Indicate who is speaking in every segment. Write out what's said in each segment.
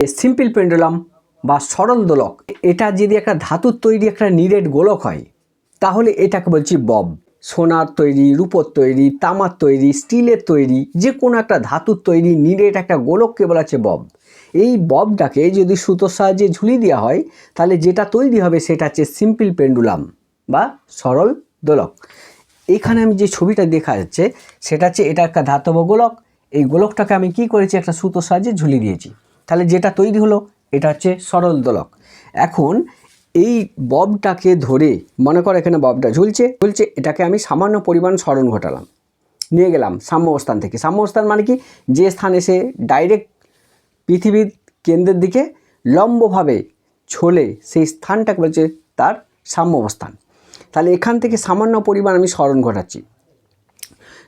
Speaker 1: Simple pendulum বা সরল দোলক, এটা যদি একটা ধাতুর তৈরি একটা নিরেট গোলক হয় তাহলে এটাকে বলছি বব। সোনার তৈরি, রূপোর তৈরি, তামার তৈরি, স্টিলের তৈরি, যে কোনো একটা ধাতুর তৈরি নিরেট একটা গোলককে বলা হচ্ছে বব। এই ববটাকে যদি সুতোর সাহায্যে ঝুলিয়ে দেওয়া হয় তাহলে যেটা তৈরি হবে সেটা হচ্ছে সিম্পল পেন্ডুলাম বা সরল দোলক। এখানে আমি যে ছবিটা দেখা যাচ্ছে সেটা হচ্ছে এটা একটা ধাতব গোলক। এই গোলকটাকে আমি কি করেছি, একটা সুতোর সাহায্যে ঝুলিয়ে দিয়েছি, তাহলে যেটা তৈরি হলো এটা হচ্ছে সরল দোলক। এখন এই ববটাকে ধরে, মনে করো এখানে ববটা ঝুলছে, এটাকে আমি সামান্য পরিমাণ সরণ ঘটালাম, নিয়ে গেলাম সাম্য অবস্থান থেকে। সাম্য অবস্থান মানে কি, যে স্থানে সে ডাইরেক্ট পৃথিবীর কেন্দ্রের দিকে লম্বভাবে ঝোলে সেই স্থানটাকে বলছে তার সাম্য অবস্থান। তাহলে এখান থেকে সামান্য পরিমাণ আমি সরণ ঘটাচ্ছি,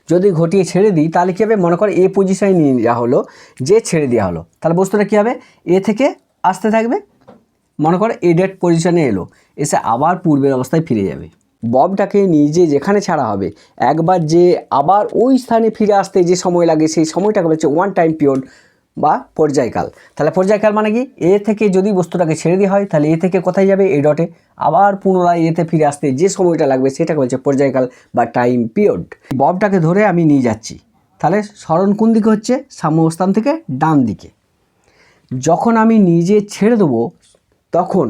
Speaker 1: যদি ঘটিয়ে ছেড়ে দিই তাহলে কী হবে, মনে করো এ পজিশনে নিয়ে যাওয়া হলো, যে ছেড়ে দেওয়া হলো, তাহলে বস্তুটা কী হবে, এ থেকে আসতে থাকবে, মনে করো এ ডেট পজিশনে এলো, এসে আবার পূর্বের অবস্থায় ফিরে যাবে। ববটাকে নিজে যেখানে ছাড়া হবে একবার যে আবার ওই স্থানে ফিরে আসতে যে সময় লাগে সেই সময়টাকে বলছে ওয়ান টাইম পিরিয়ড বা পর্যায়কাল। তাহলে পর্যায়কাল মানে কি, এ থেকে যদি বস্তুটাকে ছেড়ে দেওয়া হয় তাহলে এ থেকে কোথায় যাবে, এই ডটে, আবার পুনরায় এতে ফিরে আসতে যে সময়টা লাগবে সেটাকে বলছে পর্যায়কাল বা টাইম পিরিয়ড। ববটাকে ধরে আমি নিয়ে যাচ্ছি, তাহলে সরণ কোন দিকে হচ্ছে, সাম্য অবস্থান থেকে ডান দিকে। যখন আমি নিজে ছেড়ে দেবো তখন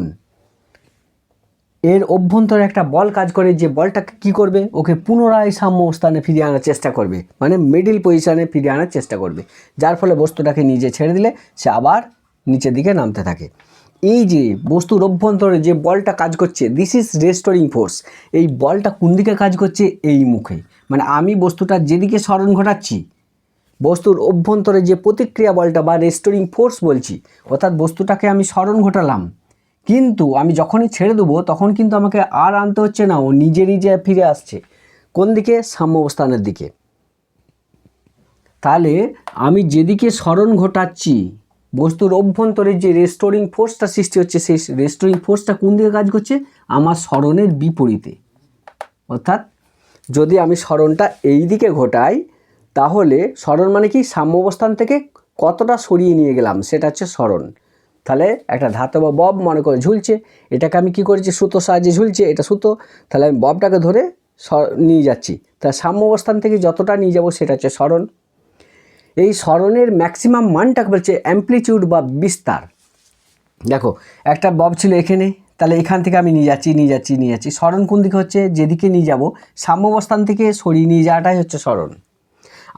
Speaker 1: এর অভ্যন্তরে একটা বল কাজ করে, যে বলটাকে কী করবে, ওকে পুনরায় সাম্য অবস্থানে ফিরিয়ে আনার চেষ্টা করবে, মানে মিডিল পজিশানে ফিরিয়ে আনার চেষ্টা করবে, যার ফলে বস্তুটাকে নিজে ছেড়ে দিলে সে আবার নিচের দিকে নামতে থাকে। এই যে বস্তুর অভ্যন্তরে যে বলটা কাজ করছে, দিস ইজ রেস্টোরিং ফোর্স। এই বলটা কোন দিকে কাজ করছে, এই মুখে, মানে আমি বস্তুটা যেদিকে সরণ ঘটাচ্ছি, বস্তুর অভ্যন্তরে যে প্রতিক্রিয়া বলটা বা রেস্টোরিং ফোর্স বলছি, অর্থাৎ বস্তুটাকে আমি সরণ ঘটালাম, কিন্তু আমি যখনই ছেড়ে দেবো তখন কিন্তু আমাকে আর আনতে হচ্ছে না, ও নিজে নিজে ফিরে আসছে কোন দিকে, সাম্য অবস্থানের দিকে। তাহলে আমি যেদিকে সরণ ঘটাচ্ছি বস্তুর অভ্যন্তরে যে রেস্টোরিং ফোর্সটা সৃষ্টি হচ্ছে, সেই রেস্টোরিং ফোর্সটা কোন দিকে কাজ করছে, আমার সরণের বিপরীতে। অর্থাৎ যদি আমি সরণটা এই দিকে ঘটাই তাহলে সরণ মানে কি, সাম্য অবস্থান থেকে কতটা সরিয়ে নিয়ে গেলাম সেটা হচ্ছে সরণ। তাহলে একটা ধাতব বব মনে করে ঝুলছে, এটাকে আমি কি করেছি, সুতো সাহায্যে ঝুলছে, এটা সুতো, তাহলে আমি ববটাকে ধরে নিয়ে যাচ্ছি, তাহলে সাম্য অবস্থান থেকে যতটা নিয়ে যাব সেটা হচ্ছে সরণ। এই সরণের ম্যাক্সিমাম মানটাকে বলছে অ্যাম্প্লিটিউড বা বিস্তার। দেখো একটা বব ছিল এখানে, তাহলে এখান থেকে আমি নিয়ে যাচ্ছি, সরণ কোন দিকে হচ্ছে, যেদিকে নিয়ে যাব সাম্য অবস্থান থেকে সরিয়ে নিয়ে যাওয়াটাই হচ্ছে সরণ।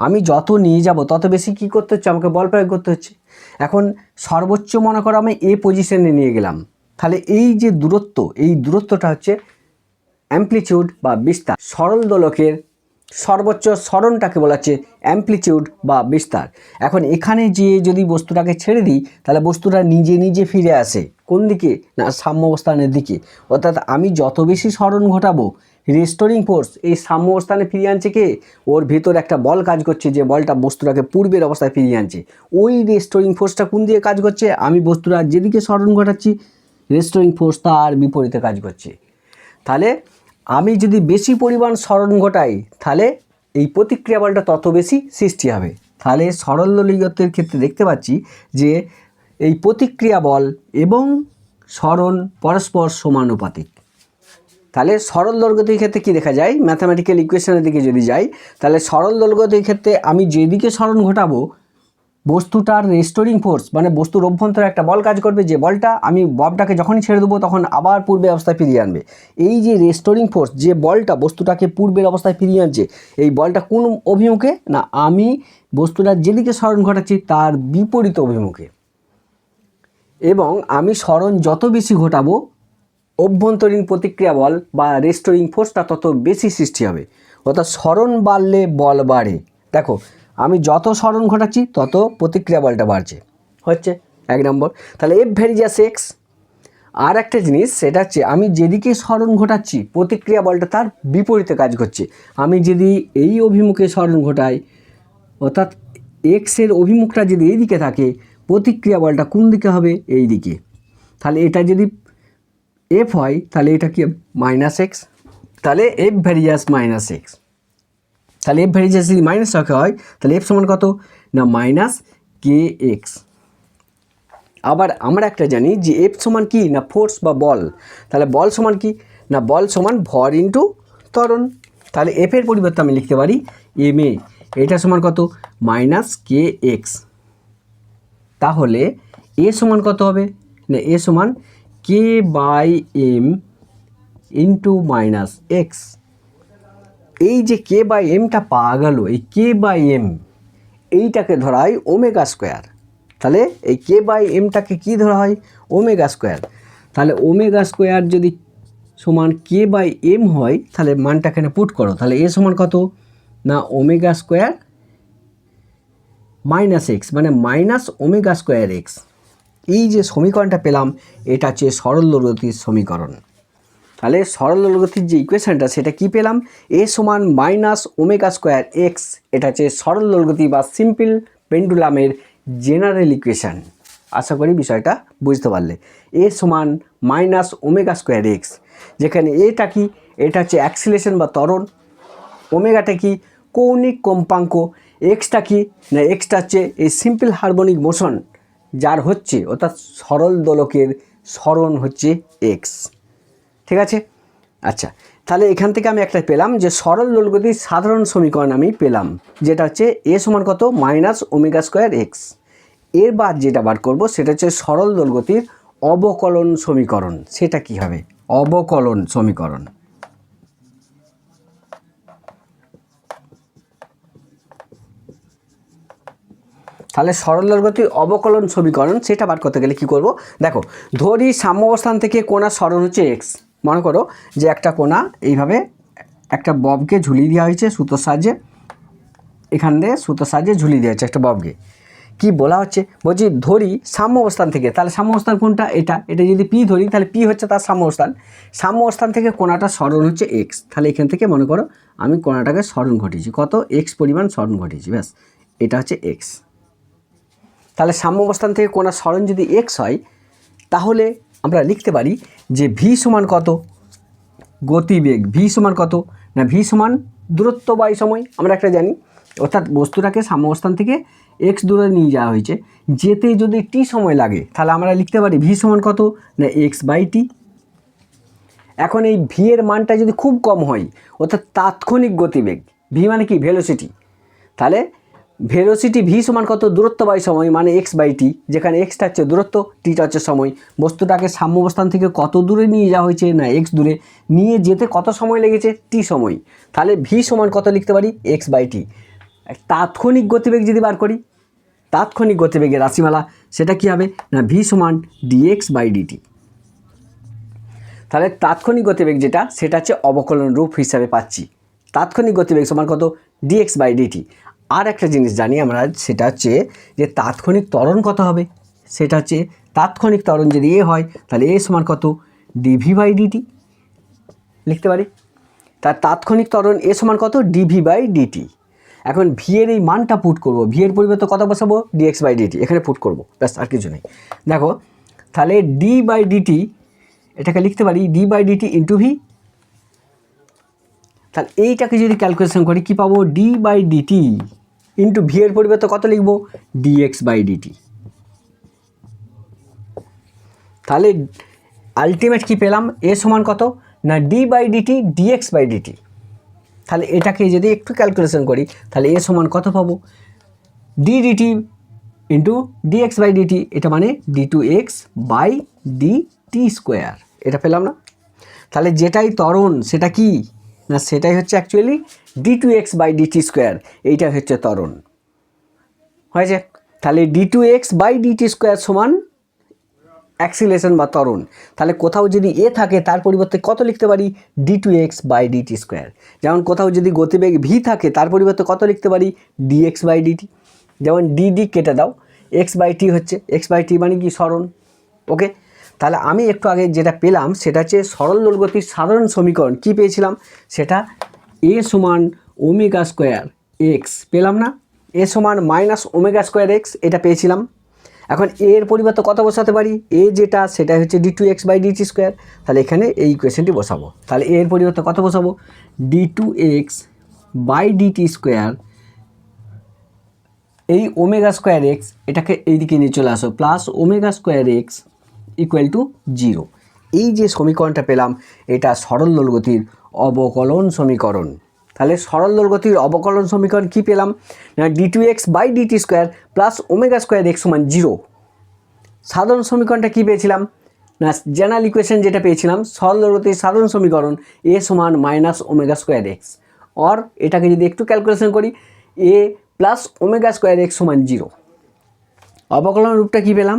Speaker 1: আমি যত নিয়ে যাব তত বেশি কি করতে হচ্ছে, আমাকে বল প্রয়োগ করতে হচ্ছে। এখন সর্বোচ্চ মনে করো আমি এ পজিশনে নিয়ে গেলাম, তাহলে এই যে দূরত্ব, এই দূরত্বটা হচ্ছে অ্যাম্প্লিটিউড বা বিস্তার। সরল দোলকের সর্বোচ্চ সরণটাকে বলা হচ্ছে অ্যাম্প্লিটিউড বা বিস্তার। এখন এখানে যে যদি বস্তুটাকে ছেড়ে দিই তাহলে বস্তুটা নিজে নিজে ফিরে আসে কোন দিকে, না সাম্য অবস্থানের দিকে। অর্থাৎ আমি যত বেশি সরণ ঘটাবো, রেস্টোরিং ফোর্স এই সাম্য অবস্থানে ফিরিয়ে আনছে কে, ওর ভেতর একটা বল কাজ করছে, যে বলটা বস্তুটাকে পূর্বের অবস্থায় ফিরিয়ে আনছে। ওই রেস্টোরিং ফোর্সটা কোন দিকে কাজ করছে, আমি বস্তুটা যেদিকে সরণ ঘটাচ্ছি রেস্টোরিং ফোর্স তার বিপরীতে কাজ করছে। তাহলে আমি যদি বেশি পরিমাণ সরণ ঘটাই তাহলে এই প্রতিক্রিয়া বলটা তত বেশি সৃষ্টি হবে। তাহলে সরল দোলকত্বের ক্ষেত্রে দেখতে পাচ্ছি যে এই প্রতিক্রিয়া বল এবং সরণ পরস্পর সমানুপাতিক। তাহলে সরল দোলকতির ক্ষেত্রে কি দেখা যায়, ম্যাথামেটিক্যাল ইকুয়েশনের দিকে যদি যাই, তাহলে সরল দোলকতির ক্ষেত্রে আমি যেদিকে সরণ ঘটাবো বস্তুটার রেস্টোরিং ফোর্স মানে বস্তুর অভ্যন্তরে একটা বল কাজ করবে, যে বলটা আমি ববটাকে যখনই ছেড়ে দেবো তখন আবার পূর্বের অবস্থায় ফিরিয়ে আনবে। এই যে রেস্টোরিং ফোর্স, যে বলটা বস্তুটাকে পূর্বের অবস্থায় ফিরিয়ে আনছে, এই বলটা কোন অভিমুখে, না আমি বস্তুটা যেদিকে সরণ ঘটাচ্ছি তার বিপরীত অভিমুখে। এবং আমি সরণ যত বেশি ঘটাবো অভ্যন্তরীণ প্রতিক্রিয়া বল বা রেস্টোরিং ফোর্সটা তত বেশি সৃষ্টি হবে। অর্থাৎ সরণ বাড়লে বল বাড়ে। দেখো আমি যত সরণ ঘটাচ্ছি তত প্রতিক্রিয়া বলটা বাড়ছে, হচ্ছে এক নম্বর। তাহলে এফ ভেরিজাস এক্স। আর একটা জিনিস সেটা হচ্ছে আমি যেদিকে সরণ ঘটাচ্ছি প্রতিক্রিয়া বলটা তার বিপরীতে কাজ করছে। আমি যদি এই অভিমুখে সরণ ঘটাই, অর্থাৎ এক্সের অভিমুখটা যদি এই দিকে থাকে প্রতিক্রিয়া বলটা কোন দিকে হবে, এই দিকে। তাহলে এটা যদি এফ হয় তাহলে এটা কি মাইনাস এক্স, তাহলে এফ ভেরিজাস মাইনাস এক্স। তাহলে এফ ভেরিজাস যদি মাইনাস হয় তাহলে এফ সমান কত, না মাইনাস কে এক্স। আবার আমরা একটা জানি যে এফ সমান কি না ফোর্স বা বল, তাহলে বল সমান কি না বল সমান ভর ইন্টু ত্বরণ। তাহলে এফের পরিবর্তে আমি লিখতে পারি এম এ, এটা সমান কত মাইনাস কে এক্স। তাহলে এ সমান কত হবে না এ সমান k by m into minus x. এই যে কে বাই এমটা পাওয়া গেল, এই কে বাই এম এইটাকে ধরা হয় ওমেগা স্কোয়ার। তাহলে এই কে বাই এমটাকে কী ধরা হয় ওমেগা স্কোয়ার। তাহলে ওমেগা স্কোয়ার যদি সমান কে বাই এম হয় তাহলে মানটা এখানে পুট করো, তাহলে এ সমান কত না ওমেগা স্কোয়ার মাইনাস এক্স, মানে মাইনাস ওমেগা স্কোয়ার এক্স। এই যে সমীকরণটা পেলাম এটা হচ্ছে সরলরৈখিক সমীকরণ। তাহলে সরলরৈখিক যে ইকুয়েশনটা সেটা কি পেলাম এ সমান মাইনাস ওমেগা স্কোয়ার এক্স, এটা হচ্ছে সরলরৈখিক বা সিম্পল পেন্ডুলামের জেনারেল ইকুয়েশন। আশা করি বিষয়টা বুঝতে পারলে। এ সমান মাইনাস ওমেগা স্কোয়ার এক্স, যেখানে এটা কি এটা হচ্ছে অ্যাক্সিলারেশন বা ত্বরণ, ওমেগাটা কি কৌণিক কম্পাঙ্ক, এক্সটা কি না এক্সটা হচ্ছে এই সিম্পল হারমোনিক মোশন যার হচ্ছে অর্থাৎ সরল দোলকের সরণ হচ্ছে এক্স। ঠিক আছে, আচ্ছা তাহলে এখান থেকে আমি একটা পেলাম যে সরল দোলগতির সাধারণ সমীকরণ আমি পেলাম, যেটা হচ্ছে এ সমান কত মাইনাস ওমেগা স্কোয়ার এক্স। এর বাদ যেটা বার করব সেটা হচ্ছে সরল দোলগতির অবকলন সমীকরণ। সেটা কি হবে অবকলন সমীকরণ। তাহলে সরল দোলগতির অবকলন সমীকরণ সেটা বার করতে গেলে কি করব দেখো, ধরি সাম্য অবস্থান থেকে কোণার সরণ হচ্ছে এক্স। মনে করো যে একটা কোণা এইভাবে একটা ববকে ঝুলিয়ে দেওয়া হয়েছে সুতোর সাহায্যে, এখান দিয়ে সুতোর সাহায্যে ঝুলিয়ে দেওয়া হচ্ছে একটা ববকে। কি বলা হচ্ছে বলছি ধরি সাম্য অবস্থান থেকে, তাহলে সাম্য অবস্থান কোনটা এটা, এটা যদি পি ধরি তাহলে পি হচ্ছে তার সাম্য অবস্থান। সাম্য অবস্থান থেকে কোণাটা সরণ হচ্ছে এক্স। তাহলে এখান থেকে মনে করো আমি কোণাটাকে সরণ ঘটিয়েছি, কত এক্স পরিমাণ সরণ ঘটিয়েছি, ব্যাস এটা হচ্ছে এক্স। তাহলে সাম্য অবস্থান থেকে কোণার সরণ যদি এক্স হয় তাহলে আমরা লিখতে পারি যে ভি সমান কত গতিবেগ, ভি সমান কত না ভি সমান দূরত্ব বাই সময়। আমরা একটা জানি অর্থাৎ বস্তুটাকে সাম্য অবস্থান থেকে এক্স দূরে নিয়ে যাওয়া হয়েছে, যেতে যদি টি সময় লাগে তাহলে আমরা লিখতে পারি ভি সমান কত না এক্স বাই টি। এখন এই ভি এর মানটা যদি খুব কম হয় অর্থাৎ তাৎক্ষণিক গতিবেগ, ভি মানে কি ভেলোসিটি, তাহলে ভেলোসিটি ভি সমান কত দূরত্ব বাই সময় মানে এক্স বাই টি, যেখানে এক্সটা হচ্ছে দূরত্ব টিটা হচ্ছে সময়। বস্তুটাকে সাম্য অবস্থান থেকে কত দূরে নিয়ে যাওয়া হয়েছে না এক্স দূরে, নিয়ে যেতে কত সময় লেগেছে টি সময়, তাহলে ভি সমান কত লিখতে পারি এক্স বাই টি। তাৎক্ষণিক গতিবেগ যদি বার করি, তাৎক্ষণিক গতিবেগের রাশিমালা সেটা কি হবে না ভি সমান ডিএক্স বাই ডিটি। তাহলে তাৎক্ষণিক গতিবেগ যেটা সেটা হচ্ছে অবকলন রূপ হিসাবে পাচ্ছি, তাৎক্ষণিক গতিবেগ সমান কত ডিএক্স বাই ডিটি। আর একটা জিনিস জানি আমরা সেটা হচ্ছে যে তাৎক্ষণিক ত্বরণ কত হবে, সেটা হচ্ছে তাৎক্ষণিক ত্বরণ যদি এ হয় তাহলে এ সমান কত ডিভি বাই ডিটি লিখতে পারি। তার তাৎক্ষণিক ত্বরণ এ সমান কত ডিভি বাই ডিটি। এখন ভি এর এই মানটা পুট করব, ভি এর পরিবর্তে কত বসাবো ডিএক্স বাই ডিটি, এখানে পুট করব, ব্যাস আর কিছু নেই। দেখো তাহলে ডি বাই ডিটি এটাকে লিখতে পারি d by d t into v. তাহলে এইটাকে যদি ক্যালকুলেশন করি কি পাবো d by d t into v এর পরিবর্তে কত লিখবো ডিএক্স বাই ডিটি। তাহলে আলটিমেট কি পেলাম এ সমান কত না d by d t d x by d t. তাহলে এটাকে যদি একটু ক্যালকুলেশন করি তাহলে এ সমান কত পাবো d d t into d x by d t, এটা মানে d two x by d t square, এটা পেলাম না। তাহলে যেটাই ত্বরণ সেটা কি না সেটাই হচ্ছে actually d two x by d t square, এইটা হচ্ছে ত্বরণ হয়েছে। তাহলে d two x by d t square সমান অ্যাক্সিলারেশন বা ত্বরণ। তাহলে কোথাও যদি এ থাকে তার পরিবর্তে কত লিখতে পারি d two x by d t square. যেমন কোথাও যদি গতিবেগ ভি থাকে তার পরিবর্তে কত লিখতে পারি ডিএক্স বাই ডিটি। যেমন ডি কেটে দাও, এক্স বাই টি হচ্ছে এক্স বাই টি মানে কি সরণ। ওকে, তাহলে আমি একটু আগে যেটা পেলাম সেটা হচ্ছে সরল দোলগতির সাধারণ সমীকরণ কি পেয়েছিলাম সেটা এ সমান ওমেগা স্কোয়ার এক্স পেলাম না, এ সমান মাইনাস ওমেগা স্কোয়ার এক্স এটা পেয়েছিলাম। এখন এর পরিবর্তে কত বসাতে পারি এ যেটা সেটা হচ্ছে d two x by d t square, তাহলে এখানে এই ইকুয়েশনটি বসাবো। তাহলে এর পরিবর্তে কত বসাবো d two x by d t square এই ওমেগা স্কোয়ার এক্স এটাকে এইদিকে নিয়ে চলে আসো, plus omega square x equal to 0। এই যে সমীকরণটা পেলাম এটা সরল দোলগতির অবকলন সমীকরণ। তাহলে সরল দোলগতির অবকলন সমীকরণ কি পেলাম না d2x/dt² plus omega square x সমান 0। সাধারণ সমীকরণটা কি পেয়েছিলাম না জেনারেল ইকুয়েশন যেটা পেয়েছিলাম সরল দোলগতির সাধারণ সমীকরণ a সমান minus omega square x, or এটাকে যদি একটু ক্যালকুলেশন করি a plus omega square x সমান 0। অবকলন রূপটা কি পেলাম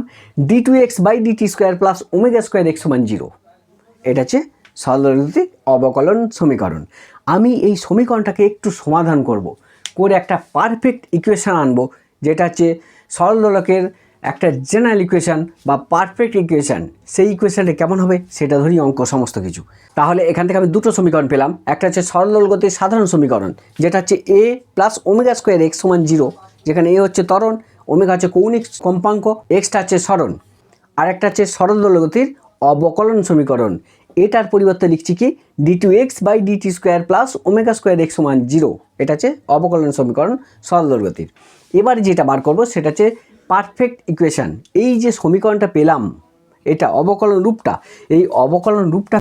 Speaker 1: d2x/dt² plus omega square x সমান 0। এটা হচ্ছে সরল দোলগতির অবকলন সমীকরণ। আমি এই সমীকরণটাকে একটু সমাধান করব, করে একটা পারফেক্ট ইকুয়েশান আনবো, যেটা হচ্ছে সরল দোলকের একটা জেনারেল ইকুয়েশান বা পারফেক্ট ইকুয়েশান। সেই ইকুয়েশানটা কেমন হবে সেটা ধরি অঙ্ক সমস্ত কিছু। তাহলে এখান থেকে আমি দুটো সমীকরণ পেলাম, একটা হচ্ছে সরল দোলগতির সাধারণ সমীকরণ যেটা হচ্ছে a plus omega square x সমান 0, যেখানে a হচ্ছে ত্বরণ, ওমেগা হচ্ছে কৌণিক কম্পাঙ্ক, এক্সটা হচ্ছে সরণ। আর একটা হচ্ছে সরল দোলগতির অবকলন সমীকরণ, এটার পরিবর্তে লিখছি কি d2x/dt² plus omega square x সমান 0। এটা হচ্ছে অবকলন সমীকরণ সরল দোলগতির। এবার যেটা বার করব সেটা হচ্ছে পারফেক্ট ইকুয়েশান। এই যে সমীকরণটা পেলাম এটা অবকলন রূপটা, এই অবকলন রূপটা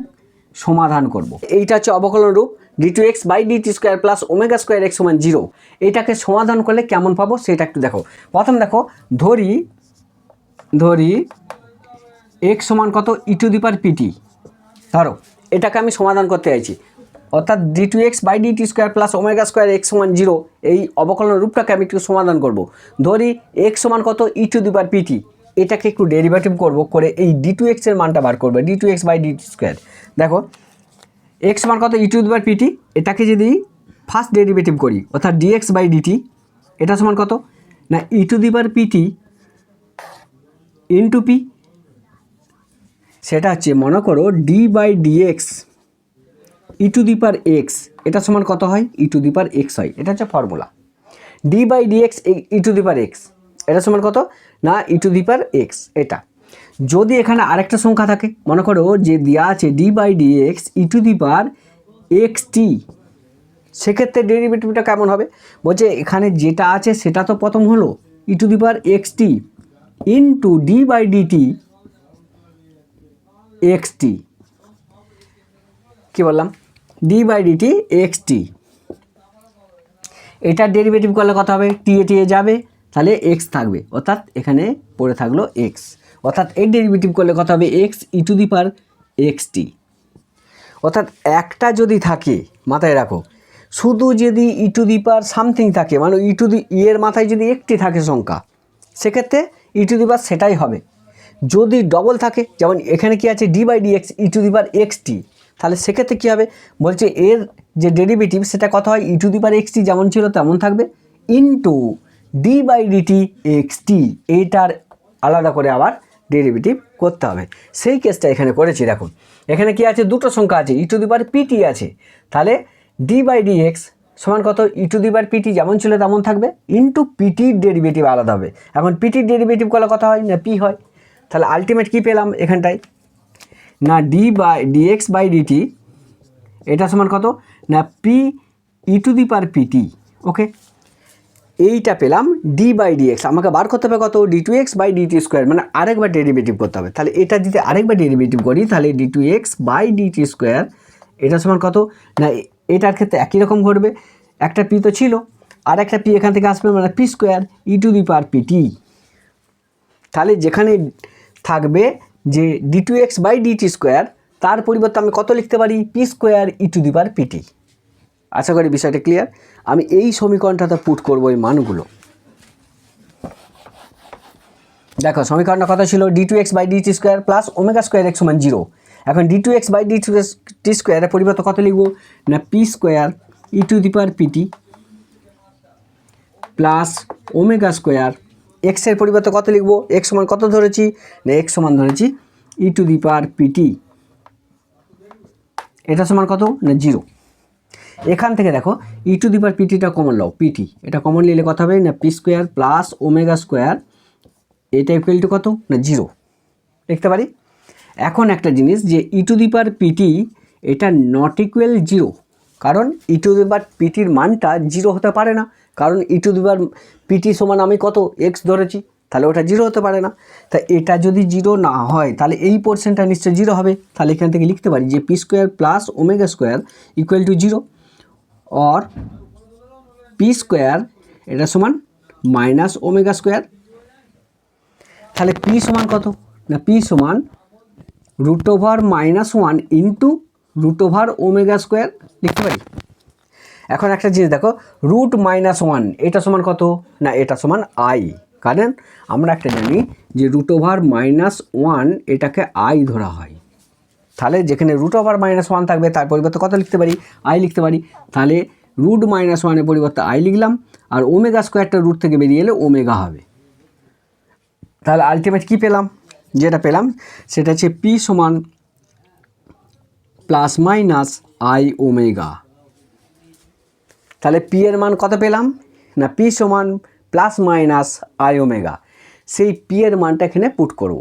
Speaker 1: সমাধান করব। এইটা হচ্ছে অবকলন রূপ d2x/dt² plus omega square x সমান 0। এটাকে সমাধান করলে কেমন পাবো সেটা একটু দেখো। প্রথম দেখো ধরি x সমান কত e⁻pt। ধরো এটাকে আমি সমাধান করতে চাইছি, অর্থাৎ d2x/dt² plus omega square x সমান 0 এই অবকলন রূপটাকে আমি একটু সমাধান করব। ধরি x সমান কত e⁻pt, এটাকে একটু ডেরিভেটিভ করব, করে এই d2x এর মানটা বার করবে d2x/dt²। দেখো x সমান কত e⁻pt, এটাকে যদি ফার্স্ট ডেরিভেটিভ করি অর্থাৎ dx/dt, এটা সমান কত না e⁻pt ইন্টু p, সেটা হচ্ছে মনে করো d/dx e⁻x, এটা সমান কত হয় e⁻x হয়। এটা হচ্ছে ফর্মুলা d/dx e⁻x, এটা সমান কত না e⁻x। এটা যদি এখানে আরেকটা সংখ্যা থাকে, মনে করো যে দেওয়া আছে d/dx e⁻xt, সেক্ষেত্রে ডেরিভেটিভটা কেমন হবে বলছে এখানে যেটা আছে সেটা তো প্রথম হলো e⁻xt ইন্টু d/dt xt, কি বললাম d/dt xt। এটার ডেরিভেটিভ করলে কত হবে টি এ যাবে, তাহলে x থাকবে, অর্থাৎ এখানে পড়ে থাকলো x, অর্থাৎ এর ডেরিভেটিভ করলে কত হবে x e⁻xt। অর্থাৎ একটা যদি থাকে মাথায় রাখো, শুধু যদি e⁻সামথিং থাকে মানে এর মাথায় যদি একটি থাকে সংখ্যা, সেক্ষেত্রে e⁻ সেটাই হবে। যদি ডবল থাকে, যেমন এখানে কি আছে d/dx e⁻xt, তাহলে সেক্ষেত্রে কী হবে বলছে এর যে ডেরিভেটিভ সেটা কত হয় e⁻xt যেমন ছিল তেমন থাকবে ইন্টু d/dt xt, এইটার আলাদা করে আবার ডেরিভেটিভ করতে হবে। সেই কেসটা এখানে করেছি। দেখুন এখানে কি আছে দুটো সংখ্যা আছে e⁻pt আছে, তাহলে d/dx সমান কত e⁻pt যেমন ছিল তেমন থাকবে ইন্টু পিটির ডেরিভেটিভ আলাদা হবে। এখন পিটির ডেরিভেটিভ করলে কত হয় না p হয়। তাহলে আলটিমেট কি পেলাম এখানটায় না dx/dt, এটা সমান কত না p e⁻pt। ওকে, এইটা পেলাম d/dx। আমাকে বার করতে হবে কত d2x/dt², মানে আরেকবার ডেরিভেটিভ করতে হবে। তাহলে এটা যদি আরেকবার ডেরিভেটিভ করি তাহলে d2x/dt², এটা সমান কত না এটার ক্ষেত্রে একই রকম ঘটবে, একটা p তো ছিল আর একটা p এখান থেকে আসবে মানে p² e⁻pt। তাহলে যেখানে থাকবে যে d2x/dt², তার পরিবর্তে আমি কত লিখতে পারি p² e⁻pt। আশা করি বিষয়টা ক্লিয়ার। আমি এই সমীকরণটাতে পুট করবো এই মানগুলো। দেখো সমীকরণটা কত ছিল d2x/dt² plus omega square x সমান 0। এখন d2x/dt² এর পরিবর্তে কত লিখবো না p² e⁻pt plus omega square x এর পরিবর্তে কত লিখবো x সমান কত ধরেছি না x সমান ধরেছি e⁻pt, এটা সমান কত না 0। এখান থেকে দেখো e⁻pt কমন লাও pt, এটা কমন নিলে কত হবে না p² প্লাস ওমেগা স্কোয়ার, এটা ইকুয়াল টু কত না 0 লিখতে পারি। এখন একটা জিনিস যে e⁻pt এটা নট ইকুয়াল 0, কারণ e⁻pt মানটা 0 হতে পারে না, কারণ ই টু দি পাওয়ার পিটি সমান আমি কত এক্স ধরেছি, তাহলে ওটা জিরো হতে পারে না। তা এটা যদি জিরো না হয় তাহলে এই পোর্শনটা নিশ্চয়ই জিরো হবে। তাহলে এখান থেকে লিখতে পারি যে p square plus omega square equal to zero, or p square এটা সমান মাইনাস ওমেগা স্কোয়ার। তাহলে পি সমান কত না, পি সমান root over -1 into root over omega square লিখতে পারি। এখন একটা জিনিস দেখো, রুট -1 এটা সমান কত না, এটা সমান আই, কারণ আমরা একটা জানি যে রুট ওভার -1 এটাকে আই ধরা হয়। তাহলে যেখানে রুট ওভার -1 থাকবে তার পরিবর্তে কত লিখতে পারি, আই লিখতে পারি। তাহলে রুট -1 পরিবর্তে আই লিখলাম, আর ওমেগা স্কোয়ারটা রুট থেকে বেরিয়ে এলে ওমেগা হবে। তাহলে আলটিমেট কী পেলাম, যেটা পেলাম সেটা হচ্ছে পি সমান প্লাস মাইনাস আই ওমেগা। তাহলে পি এর মান কত পেলাম না, পি সমান প্লাস মাইনাস আই ওমেগা। সেই পি এর মানটা এখানে পুট করব।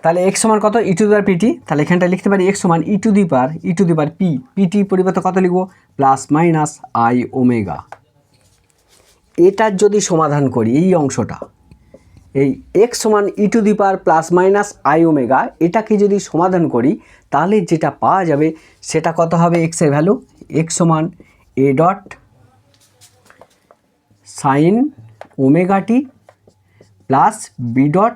Speaker 1: তাহলে এক্স সমান কত, ই টু দি পাওয়ার পিটি। তাহলে এখানটা লিখতে পারি এক্স সমান e to the power p, pt পরিবর্তে কত লিখব, প্লাস মাইনাস আই ওমেগা। এটার যদি সমাধান করি এই অংশটা, এই এক্স সমান e to the power plus minus i omega, এটাকে যদি সমাধান করি তাহলে যেটা পাওয়া যাবে সেটা কত হবে, এক্সের ভ্যালু এক্স সমান a dot sine omega t plus b dot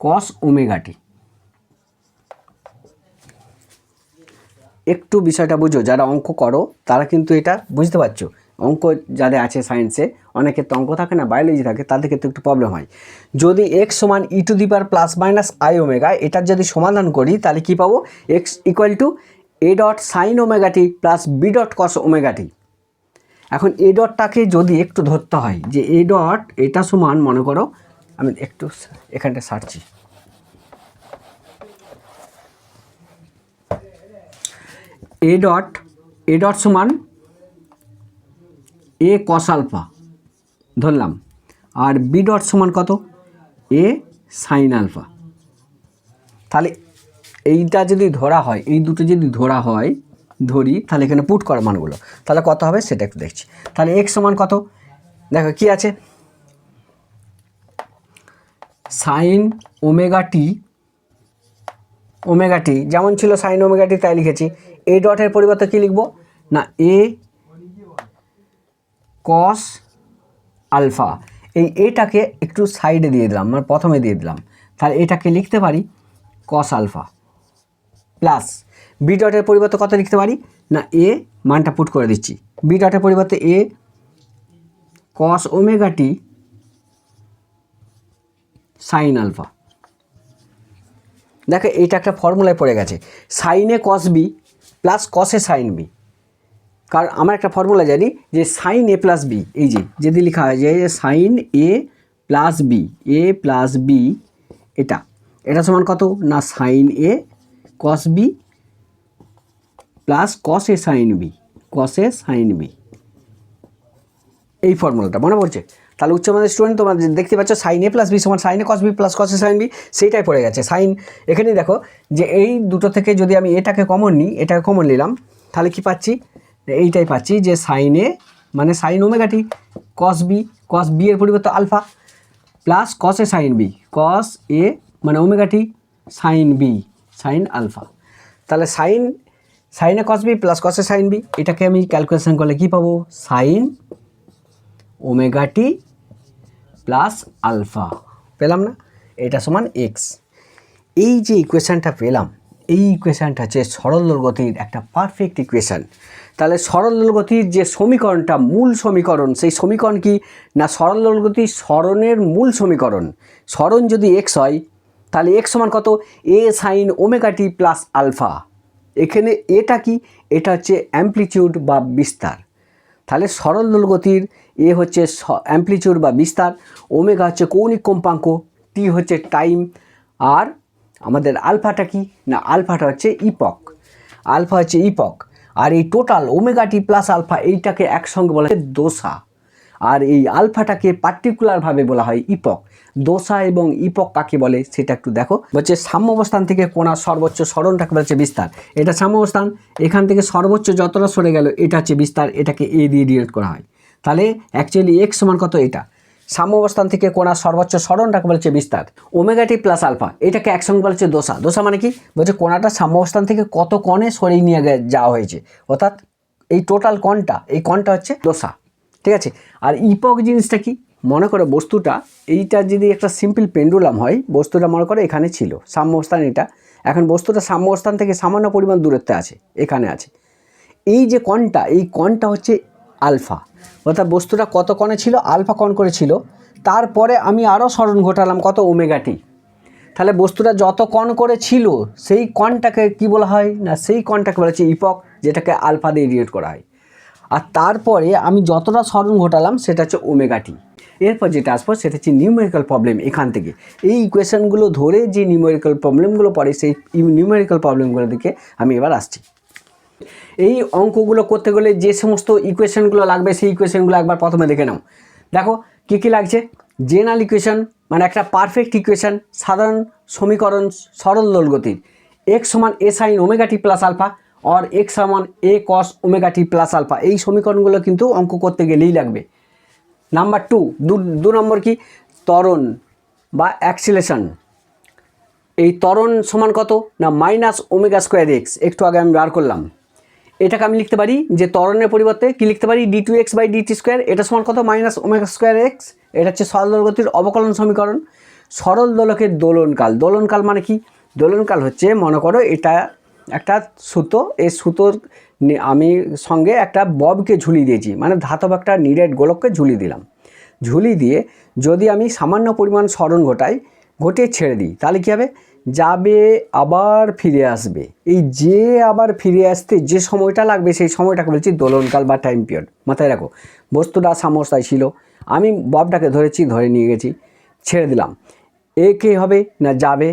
Speaker 1: cos omega t. একটু বিষয়টা বুঝো, যারা অঙ্ক করো তারা কিন্তু এটা বুঝতে পারছো। অঙ্ক যাদের আছে সায়েন্সে, অনেকের তো অঙ্ক থাকে না, বায়োলজি থাকে, তাদের ক্ষেত্রে একটু প্রবলেম হয়। যদি এক্স সমান e to the power plus minus i omega এটার যদি সমাধান করি তাহলে কী পাবো, x equal to a dot sine omega t plus b dot cos omega t. এখন এ ডটটাকে যদি একটু ধরতে হয় যে এ ডট এটা সমান, মনে করো আমি একটু এখানটা সারছি, এ ডট সমান এ কস আলফা ধরলাম, আর বি ডট সমান কত, এ সাইন আলফা। তাহলে এইটা যদি ধরা হয়, এই দুটো যদি ধরি তাহলে এখানে পুট করা মানগুলো তাহলে কত হবে সেটা একটু দেখছি। তাহলে এক্স সমান কত, দেখো কি আছে, সাইন ওমেগা টি যেমন ছিল সাইন ওমেগা টি তাই লিখেছি। এ ডটের পরিবর্তে কী লিখব না, এ কস আলফা। এই এটাকে একটু সাইডে দিয়ে দিলাম, মানে প্রথমে দিয়ে দিলাম, তাহলে এটাকে লিখতে পারি কস আলফা প্লাস বি ডটের পরিবর্তে কত লিখতে পারি না, এ মানটা পুট করে দিচ্ছি, বি ডটের পরিবর্তে a cos omega t sine alpha. দেখো এইটা একটা ফর্মুলায় পড়ে গেছে, সাইনে কস বি প্লাস কসে সাইন বি। কারণ আমরা একটা ফর্মুলা জানি যে সাইন এ প্লাস বি, এই যে যদি লেখা হয় যে সাইন এ প্লাস বি এটা সমান কত না, sine a cos b plus কসে সাইন বি। এই ফর্মুলাটা মনে পড়ছে? তাহলে উচ্চ মাধ্যমিক স্টুডেন্ট তোমরা দেখতে পাচ্ছ সাইন এ প্লাস বি সমান sine a cos b plus কসে সাইন বি, সেইটাই পড়ে গেছে সাইন। এখানেই দেখো যে এই দুটো থেকে যদি আমি এটাকে কমন নিলাম তাহলে কি পাচ্ছি, এইটাই পাচ্ছি যে সাইন এ মানে sine omega t, cos b এর পরিবর্তে আলফা প্লাস কসে সাইন বি, কস এ মানে omega t sine b sine alpha. তাহলে সাইনে কস বি প্লাস কসে সাইন বি, এটাকে আমি ক্যালকুলেশন করলে কি পাবো, sine omega t plus alpha পেলাম না, এটা সমান এক্স। এই যে ইকুয়েশানটা পেলাম, এই ইকুয়েশানটা হচ্ছে সরল দোলগতির একটা পারফেক্ট ইকুয়েশান। তাহলে সরল দোলগতির যে সমীকরণটা, মূল সমীকরণ, সেই সমীকরণ কি না, সরল দোলগতির সরণের মূল সমীকরণ। সরণ যদি এক্স হয় তাহলে এক্স সমান কত, এ sign omega t plus alpha. এখানে এটা কি, এটা হচ্ছে অ্যামপ্লিটিউড বা বিস্তার। তাহলে সরল দোলগতির এ হচ্ছে অ্যামপ্লিটিউড বা বিস্তার, ওমেগা হচ্ছে কৌণিক কম্পাঙ্ক, টি হচ্ছে টাইম, আর আমাদের আলফাটা কি না, আলফাটা হচ্ছে ইপক। আর এই total omega t plus alpha এইটাকে একসঙ্গে বলা হয় দোসা, আর এই আলফাটাকে পার্টিকুলারভাবে বলা হয় ইপক। দোসা এবং ইপক কাকে বলে সেটা একটু দেখো, বলছে সাম্যাবস্থান থেকে কোণার সর্বোচ্চ সরণটাকে বলছে বিস্তার। এটা সাম্যাবস্থান, এখান থেকে সর্বোচ্চ যতটা সরে গেল এটা হচ্ছে বিস্তার, এটাকে এ দিয়ে ডিনোট করা হয়। তাহলে অ্যাকচুয়ালি এক্স সমান কত, এটা সাম্য অবস্থান থেকে কোণার সর্বোচ্চ সরণটাকে বলছে বিস্তার। ওমেগা টি প্লাস আলফা এটাকে একসঙ্গে বলছে দশা। দশা মানে কি বলছে কোণাটা সাম্য অবস্থান থেকে কত কোণে সরিয়ে নিয়ে যাওয়া হয়েছে, অর্থাৎ এই টোটাল কোণটা, এই কোণটা হচ্ছে দশা। ঠিক আছে। আর ইপক জিনিসটা কি, মনে করো বস্তুটা এইটা যদি একটা সিম্পল পেন্ডুলাম হয়, বস্তুটা মনে করো এখানে ছিল সাম্য অবস্থান, এটা এখন বস্তুটা সাম্য অবস্থান থেকে সামান্য পরিমাণ দূরত্বে আছে, এখানে আছে। এই যে কোণটা, এই কোণটা হচ্ছে আলফা, অর্থাৎ বস্তুটা কত কোণে ছিল, আলফা কোণ করে ছিল। তারপরে আমি আরও সরণ ঘটালাম কত, ওমেগা টি। তাহলে বস্তুটা যত কোণ করে ছিল সেই কোণটাকে কি বলা হয় না, সেই কোণটাকে বলা হচ্ছে ইপক, যেটাকে আলফা দিয়ে ডিনোট করা হয়। আর তারপরে আমি যতটা সরণ ঘটালাম সেটা হচ্ছে ওমেগা টি। এরপর যেটা আসবো সেটা হচ্ছে নিউমেরিক্যাল প্রবলেম। এখান থেকে এই ইকুয়েশনগুলো ধরে যে নিউমেরিক্যাল প্রবলেমগুলো পড়ে, সেই নিউমেরিক্যাল প্রবলেমগুলোর দিকে আমি এবার আসছি। এই অঙ্কগুলো করতে গেলে যে সমস্ত ইকুয়েশনগুলো লাগবে সেই ইকুয়েশনগুলো একবার প্রথমে দেখে নাও। দেখো কী কী লাগছে। জেনারেল ইকুয়েশন মানে একটা পারফেক্ট ইকুয়েশন, সাধারণ সমীকরণ সরল দোলগতির, এক্স সমান এ sign omega t plus alpha আর এক্স সমান এ cos omega t plus alpha, এই সমীকরণগুলো কিন্তু অঙ্ক করতে গেলেই লাগবে। নাম্বার দু নম্বর কি, ত্বরণ বা অ্যাক্সিলেশন। এই ত্বরণ সমান কত না মাইনাস ওমেগা স্কোয়ার এক্স, একটু আগে আমি বার করলাম। এটাকে আমি লিখতে পারি যে ত্বরণের পরিবর্তে কি লিখতে পারি, d two x by d t square, এটা সমান কত মাইনাস ওমেগা স্কোয়ার এক্স। এটা হচ্ছে সরল দোলগতির অবকলন সমীকরণ। সরল দোলকের দোলনকাল, দোলনকাল মানে কি, দোলনকাল হচ্ছে মনে করো এটা একটা সুতো, এই সুতোর আমি সঙ্গে একটা ববকে ঝুলিয়ে দিয়েছি, মানে ধাতব একটা নিরেট গোলককে ঝুলিয়ে দিলাম। ঝুলিয়ে দিয়ে যদি আমি সামান্য পরিমাণ সরণ ঘটিয়ে ছেড়ে দিই, তাহলে কী হবে, যাবে আবার ফিরে আসবে। এই যে আবার ফিরে আসতে যে সময়টা লাগবে সেই সময়টাকে বলছি দোলনকাল বা টাইম পিরিয়ড। মাথায় রাখো, বস্তুটা সাম্যাবস্থায় ছিল, আমি ববটাকে ধরে নিয়ে গেছি, ছেড়ে দিলাম, একে হবে না যাবে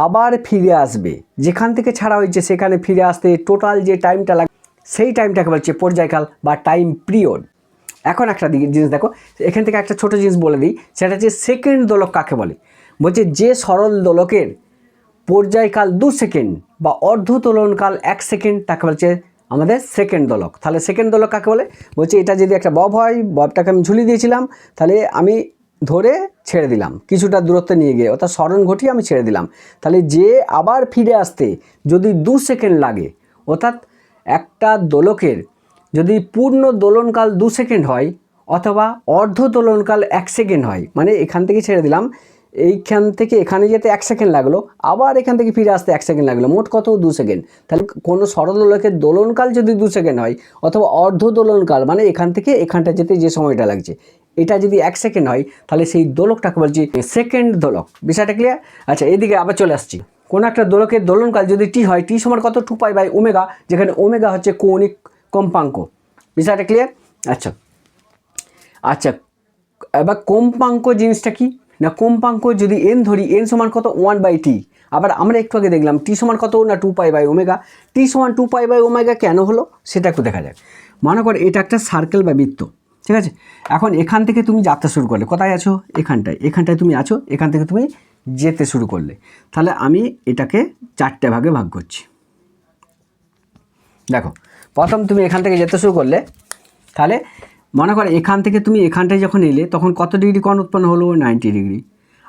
Speaker 1: আবার ফিরে আসবে, যেখান থেকে ছাড়া হয়েছে সেখানে ফিরে আসতে টোটাল যে টাইমটা লাগে সেই টাইমটাকে বলছে পর্যায়কাল বা টাইম পিরিয়ড। এখন একটা জিনিস দেখো, এখান থেকে একটা ছোটো জিনিস বলে দিই, সেটা হচ্ছে সেকেন্ড দোলক কাকে বলে। বলছে যে সরল দোলকের পর্যায়কাল 2 সেকেন্ড বা অর্ধ দোলনকাল 1 সেকেন্ড তাকে বলছে আমাদের সেকেন্ড দোলক। তাহলে সেকেন্ড দোলক কাকে বলে, বলছে এটা যদি একটা বব হয়, ববটাকে আমি ঝুলিয়ে দিয়েছিলাম, তাহলে আমি ধরে ছেড়ে দিলাম কিছুটা দূরত্বে নিয়ে গিয়ে, অর্থাৎ সরণ ঘটিয়ে আমি ছেড়ে দিলাম, তাহলে যে আবার ফিরে আসতে যদি 2 সেকেন্ড লাগে, অর্থাৎ একটা দোলকের যদি পূর্ণ দোলনকাল 2 সেকেন্ড হয় অথবা অর্ধ দোলনকাল 1 সেকেন্ড হয়, মানে এখান থেকে ছেড়ে দিলাম, এইখান থেকে এখানে যেতে 1 সেকেন্ড লাগলো, আবার এখান থেকে ফিরে আসতে 1 সেকেন্ড লাগলো, মোট কত 2 সেকেন্ড। তাহলে কোনো সরল দোলকের দোলনকাল যদি 2 সেকেন্ড হয় অথবা অর্ধ দোলনকাল মানে এখান থেকে এখানটা যেতে যে সময়টা লাগছে এটা যদি 1 সেকেন্ড হয়, তাহলে সেই দোলকটাকে বলছি সেকেন্ড দোলক। বিষয়টা ক্লিয়ার? আচ্ছা, এদিকে আবার চলে আসছি। কোনো একটা দোলকের দোলনকাল যদি টি হয়, টি সমান কত 2 পাই বাই ওমেগা, যেখানে ওমেগা হচ্ছে কৌণিক কম্পাঙ্ক। বিষয়টা ক্লিয়ার? আচ্ছা, এবার কম্পাঙ্ক জিনিসটা কি না, কম্পাঙ্ক যদি এন ধরি, এন সমান কত 1 বাই টি। আবার আমরা একটু আগে দেখলাম টি সমান কত না 2 পাই বাই ওমেগা। টি সমান 2 পাই বাই ওমেগা কেন হলো সেটা একটু দেখা যাক। মনে কর এটা একটা সার্কেল বা বৃত্ত, ঠিক আছে। এখন এখান থেকে তুমি যাত্রা শুরু করলে, কোথায় আছো, এখানটায় তুমি আছো, এখান থেকে তুমি যেতে শুরু করলে, তাহলে আমি এটাকে 4টে ভাগে ভাগ করছি। দেখো, প্রথম তুমি এখান থেকে যেতে শুরু করলে, তাহলে মনে করো এখান থেকে তুমি এখানটায় যখন এলে তখন কত ডিগ্রি কোণ উৎপন্ন হলো, 90 ডিগ্রি।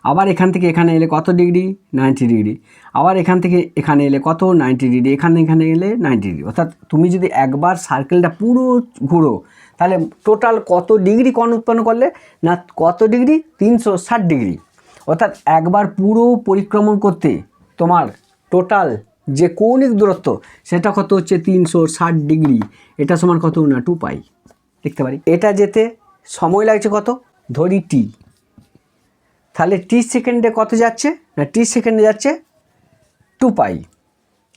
Speaker 1: আবার এখান থেকে এখানে এলে কত ডিগ্রি, 90 ডিগ্রি। আবার এখান থেকে এখানে এলে কত, 90 ডিগ্রি। এখানে এলে 90 ডিগ্রি। অর্থাৎ তুমি যদি একবার সার্কেলটা পুরো ঘুরো, তাহলে টোটাল কত ডিগ্রি কোণ উৎপন্ন করলে না, কত ডিগ্রি, 360 ডিগ্রি। অর্থাৎ একবার পুরো পরিক্রমণ করতে তোমার টোটাল যে কৌণিক দূরত্ব সেটা কত হচ্ছে 360 ডিগ্রি। এটা সমান কত না 2 পাই লিখতে পারি। এটা যেতে সময় লাগছে কত, ধরি টি, তাহলে টি সেকেন্ডে কত যাচ্ছে না, টি সেকেন্ডে যাচ্ছে 2 পাই।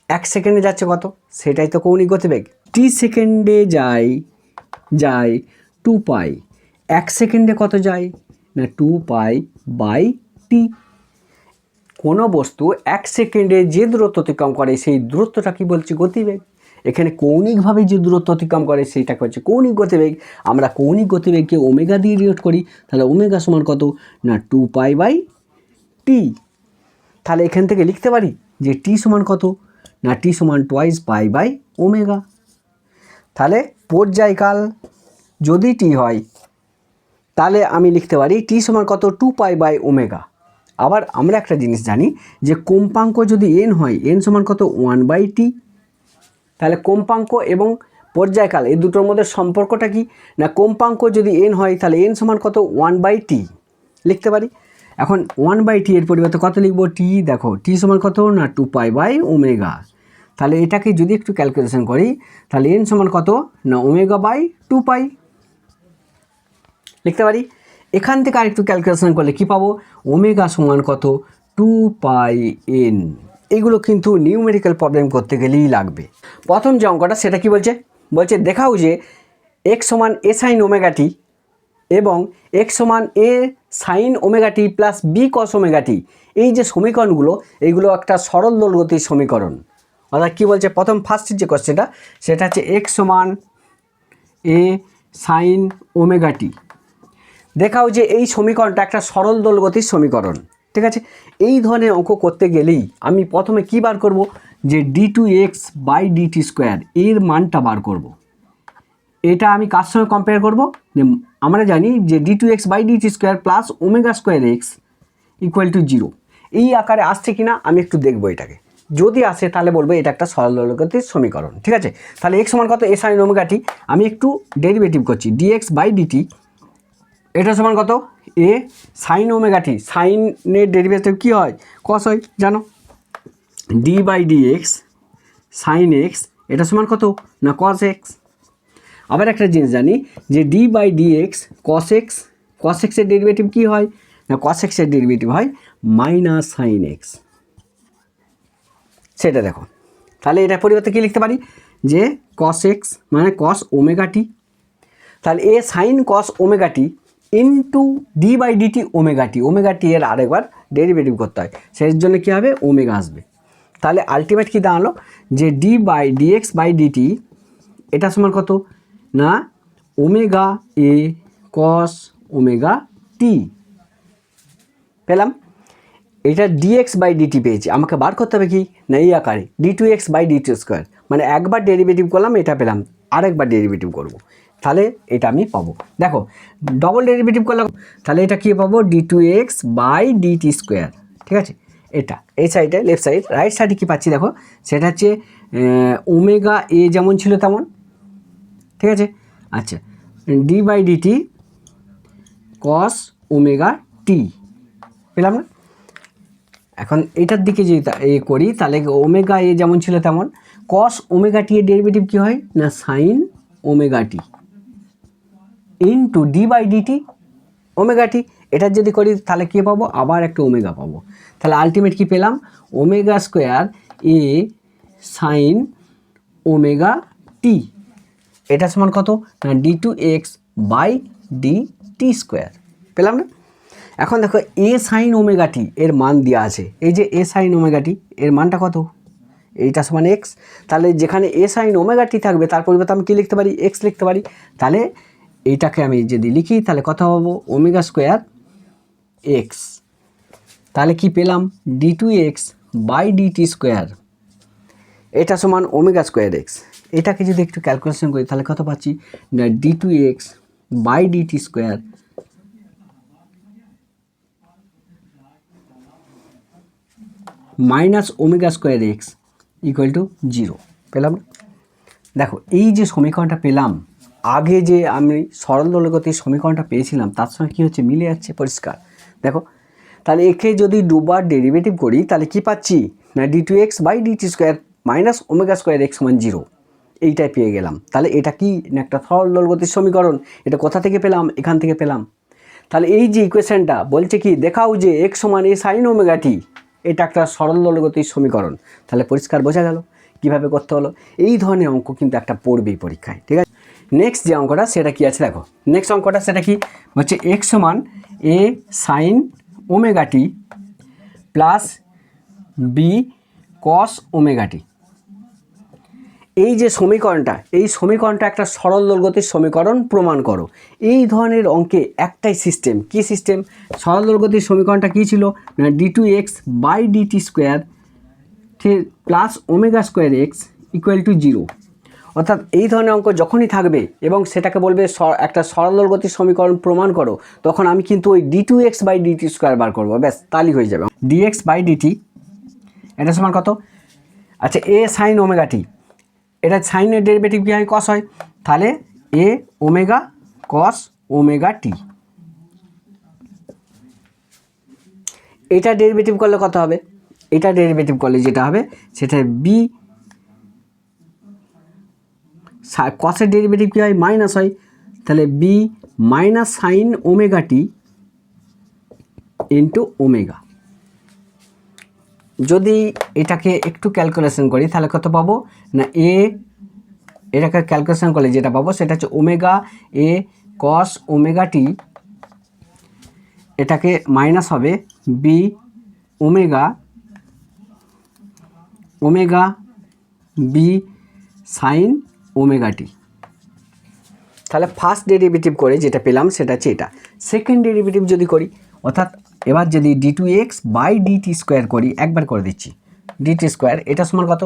Speaker 1: 1 সেকেন্ডে যাচ্ছে কত, সেটাই তো কৌণিক গতিবেগ। টি সেকেন্ডে যায় 2 পাই, 1 সেকেন্ডে কত যায় না 2 পাই বাই টি। কোনো বস্তু 1 সেকেন্ডে যে দূরত্ব অতিক্রম করে সেই দূরত্বটা কি বলছি, গতিবেগ। এখানে কৌণিকভাবে যে দূরত্ব অতিক্রম করে সেইটাকে হচ্ছে কৌণিক গতিবেগ। আমরা কৌণিক গতিবেগকে ওমেগা দিয়ে ডিনোট করি, তাহলে ওমেগা সমান কত না 2 পাই বাই টি। তাহলে এখান থেকে লিখতে পারি যে টি সমান কত না, টি সমান 2 পাই বাই ওমেগা। তাহলে পর্যায়কাল যদি টি হয় তাহলে আমি লিখতে পারি টি সমান কত 2π/ω। আবার আমরা একটা জিনিস জানি যে কম্পাঙ্ক যদি n হয় n সমান কত 1/t। তাহলে কম্পাঙ্ক এবং পর্যায়কাল এই দুটোর মধ্যে সম্পর্কটা কি না, কম্পাঙ্ক যদি n হয় তাহলে n সমান কত 1/t লিখতে পারি। এখন 1/t এর পরিবর্তে কত লিখব, t, দেখো t সমান কত না 2π/ω। তাহলে এটাকে যদি একটু ক্যালকুলেশন করি তাহলে n সমান কত না ω/2π লিখতে পারি। এখান থেকে আরেকটু ক্যালকুলেশন করলে কি পাবো, ওমেগা সমান কত 2πn। এগুলো কিন্তু নিউমেরিক্যাল প্রবলেম করতে গেলেই লাগবে। প্রথম যে অঙ্কটা সেটা কি বলছে, বলছে দেখাও যে x সমান a sin ω t এবং x সমান a sin ω t plus b cos ω t, এই যে সমীকরণগুলো এইগুলো একটা সরল দোলগতির সমীকরণ। অর্থাৎ কী বলছে, প্রথম ফার্স্টের যে কোশ্চেনটা সেটা হচ্ছে x সমান a sin ω t। দেখাও যে এই সমীকরণটা একটা সরল দোলগতির সমীকরণ। ঠিক আছে, এই ধরনের অঙ্ক করতে গেলেই আমি প্রথমে কি বার করব, যে d2x/dt² এর মানটা বার করব। এটা আমি কার সঙ্গে কম্পেয়ার করব, আমরা জানি যে d2x/dt² প্লাস ω²x = 0। এই আকারে আসছে কিনা আমি একটু দেখব এটাকে, যদি আসে তাহলে বলবো এটা একটা সরল দোলগতির সমীকরণ। ঠিক আছে, তাহলে x সমান কত a sin ω t, আমি একটু ডেরিভেটিভ করছি dx/dt, এটা সমান কত a sin ω t। সাইনের ডেরিভেটিভ কি হয়, cos হয় জানো, d/dx sin x এটা সমান কত না cos x। আবার একটা জিনিস জানি যে d/dx cos x, cos x এর ডেরিভেটিভ কি হয় না cos x এর ডেরিভেটিভ হয় -sin x। সেটা দেখো, তাহলে এটা পরিবর্তে কি লিখতে পারি যে cos x মানে cos ω t, তাহলে a sin cos ω t into d/dt ω t এর আরেকবার ডেরিভেটিভ করতে হয়, সেই জন্য কী হবে ওমেগা আসবে। তাহলে আলটিমেট কী দাঁড়ালো যে d/dx/dt এটা সমান কত না ওমেগা a cos ω t পেলাম। এটা dx/dt পেয়েছি, আমাকে বার করতে হবে কি না এই আকারে d2x/dt², মানে একবার ডেরিভেটিভ করলাম এটা পেলাম, আরেকবার ডেরিভেটিভ করব, তাহলে এটা আমি পাবো। দেখো ডবল ডেরিভেটিভ করলাম, তাহলে এটা কী পাবো d2x/dt²। ঠিক আছে, এটা এই সাইডে লেফট সাইড, রাইট সাইডে কী পাচ্ছি দেখো, সেটা হচ্ছে ওমেগা a যেমন ছিল তেমন। ঠিক আছে, আচ্ছা d/dt cos ω t পেলাম না। এখন এটার দিকে যদি করি তাহলে ওমেগা a যেমন ছিল তেমন, cos ω t এর ডেরিভেটিভ কী হয় না sin ω t into d/dt ω t। এটার যদি করি তাহলে কী পাবো, আবার একটা ওমেগা পাবো। তাহলে আলটিমেট কী পেলাম, ω² a sin ω t এটা সমান কত না d2x/dt² পেলাম না। এখন দেখো a sin ω t এর মান দেওয়া আছে, এই যে a sin ω t এর মানটা কত, এইটা সমান x। তাহলে যেখানে a sin ω t থাকবে তার পরিবর্তে আমি কী লিখতে পারি, x লিখতে পারি। তাহলে এইটাকে আমি যদি লিখি তাহলে কত পাবো ω²x, তাহলে কি পেলাম d2x/dt² এটা সমান ω²x। এটাকে যদি একটু ক্যালকুলেশন করি তাহলে কত পাচ্ছি না d2x/dt² মাইনাস ω²x = 0 পেলাম। দেখো এই যে সমীকরণটা পেলাম, আগে যে আমি সরল দোলগতির সমীকরণটা পেয়েছিলাম তার সঙ্গে কী হচ্ছে মিলে যাচ্ছে পরিষ্কার। দেখো তাহলে একে যদি দুবার ডেরিভেটিভ করি তাহলে কি পাচ্ছি না d2x/dt² মাইনাস ω²x = 0, এইটাই পেয়ে গেলাম। তাহলে এটা কি না একটা সরল দোলগতির সমীকরণ, এটা কোথা থেকে পেলাম, এখান থেকে পেলাম। তাহলে এই যে ইকুয়েশনটা বলছে কি দেখাও যে x সমান a sin ω t এটা একটা সরল দোলগতির সমীকরণ। তাহলে পরিষ্কার বোঝা গেল কীভাবে করতে হলো। এই ধরনের অঙ্ক কিন্তু একটা পড়বেই পরীক্ষায়। ঠিক আছে, নেক্সট যে অঙ্কটা সেটা কি আছে দেখো, নেক্সট অঙ্কটা সেটা কি হচ্ছে x সমান a sin ω t plus b cos ω t। এই যে সমীকরণটা, এই সমীকরণটা একটা সরল দোলগতির সমীকরণ প্রমাণ করো। এই ধরনের অঙ্কে একটাই সিস্টেম, কি সিস্টেম, সরল দোলগতির সমীকরণটা কী ছিল না d2x/dt² প্লাস ω²x = 0, অর্থাৎ এই ধরনের অঙ্ক যখনই থাকবে এবং সেটাকে বলবে একটা সরল গতির সমীকরণ প্রমাণ করো, তখন আমি কিন্তু ওই d2x/dt² বার করবো, ব্যাস তাহলেই হয়ে যাবে। dx/dt এটা সমান কত? আচ্ছা a sin ওমেগা টি, এটা সাইনের ডেরিভেটিভ কী হয়? কস হয়, তাহলে a ওমেগা কস ওমেগা টি। এটা ডেরিভেটিভ করলে কত হবে? এটা ডেরিভেটিভ করলে যেটা হবে সেটা বি, কসের ডেরিভেটিভ কী হয়? মাইনাস হয়, তাহলে বি মাইনাস সাইন ওমেগা টি ইন্টু ওমেগা। যদি এটাকে একটু ক্যালকুলেশন করি তাহলে কত পাবো না, এটাকে ক্যালকুলেশন করলে যেটা পাবো সেটা হচ্ছে ওমেগা এ কস ওমেগা টি, এটাকে মাইনাস হবে b omega omega b sine omega t. তাহলে ফার্স্ট ডেরিভেটিভ করে যেটা পেলাম সেটা হচ্ছে এটা। সেকেন্ড ডেরিভেটিভ যদি করি, অর্থাৎ এবার যদি d2x/dt² করি, একবার করে দিচ্ছি dt², এটা সমান কত?